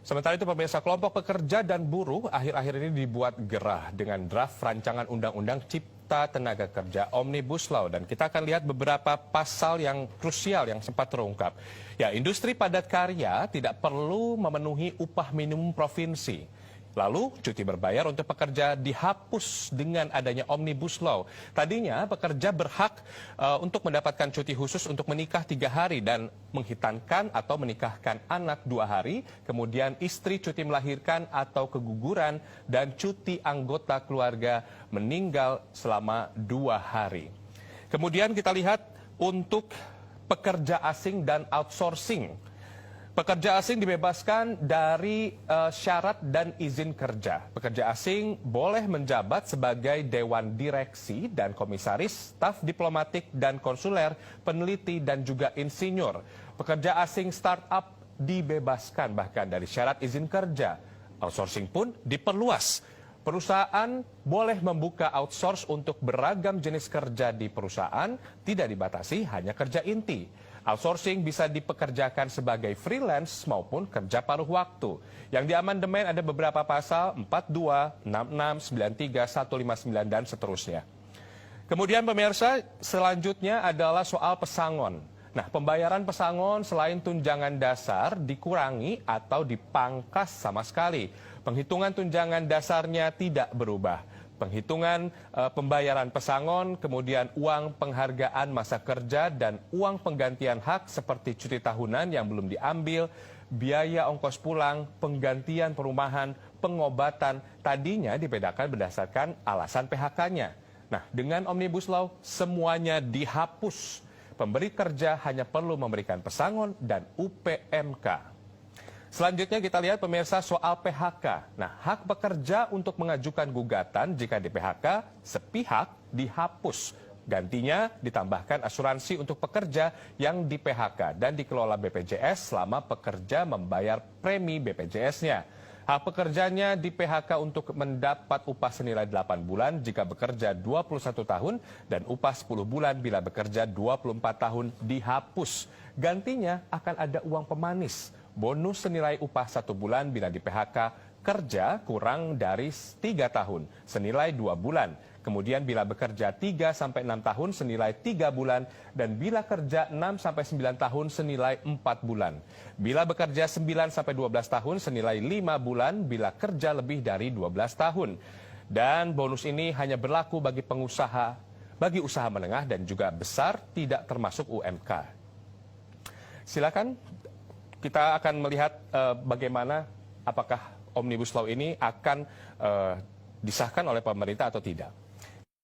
Sementara itu pemirsa, kelompok pekerja dan buruh akhir-akhir ini dibuat gerah dengan draft rancangan undang-undang Cipta Tenaga Kerja Omnibus Law. Dan kita akan lihat beberapa pasal yang krusial yang sempat terungkap. Ya, industri padat karya tidak perlu memenuhi upah minimum provinsi. Lalu, cuti berbayar untuk pekerja dihapus dengan adanya Omnibus Law. Tadinya, pekerja berhak untuk mendapatkan cuti khusus untuk menikah 3 hari dan menghitankan atau menikahkan anak 2 hari, kemudian istri cuti melahirkan atau keguguran, dan cuti anggota keluarga meninggal selama 2 hari. Kemudian kita lihat untuk pekerja asing dan outsourcing. Pekerja asing dibebaskan dari syarat dan izin kerja. Pekerja asing boleh menjabat sebagai dewan direksi dan komisaris, staf diplomatik dan konsuler, peneliti dan juga insinyur. Pekerja asing startup dibebaskan bahkan dari syarat izin kerja. Outsourcing pun diperluas. Perusahaan boleh membuka outsource untuk beragam jenis kerja di perusahaan, tidak dibatasi hanya kerja inti. Outsourcing bisa dipekerjakan sebagai freelance maupun kerja paruh waktu. Yang diamandemen ada beberapa pasal 42, 66, 93, 159 dan seterusnya. Kemudian pemirsa, selanjutnya adalah soal pesangon. Nah, pembayaran pesangon selain tunjangan dasar dikurangi atau dipangkas sama sekali. Penghitungan tunjangan dasarnya tidak berubah. Penghitungan pembayaran pesangon, kemudian uang penghargaan masa kerja dan uang penggantian hak seperti cuti tahunan yang belum diambil, biaya ongkos pulang, penggantian perumahan, pengobatan, tadinya dibedakan berdasarkan alasan PHK-nya. Nah, dengan Omnibus Law semuanya dihapus. Pemberi kerja hanya perlu memberikan pesangon dan UPMK. Selanjutnya kita lihat pemirsa soal PHK. Nah, hak pekerja untuk mengajukan gugatan jika di PHK sepihak dihapus. Gantinya ditambahkan asuransi untuk pekerja yang di PHK dan dikelola BPJS selama pekerja membayar premi BPJS-nya. Hak pekerjanya di PHK untuk mendapat upah senilai 8 bulan jika bekerja 21 tahun dan upah 10 bulan bila bekerja 24 tahun dihapus. Gantinya akan ada uang pemanis. Bonus senilai upah 1 bulan bila di PHK kerja kurang dari 3 tahun senilai 2 bulan. Kemudian bila bekerja 3-6 tahun senilai 3 bulan dan bila kerja 6-9 tahun senilai 4 bulan. Bila bekerja 9-12 tahun senilai 5 bulan bila kerja lebih dari 12 tahun. Dan bonus ini hanya berlaku bagi pengusaha, bagi usaha menengah dan juga besar tidak termasuk UMK. Silakan. Kita akan melihat bagaimana apakah Omnibus Law ini akan disahkan oleh pemerintah atau tidak.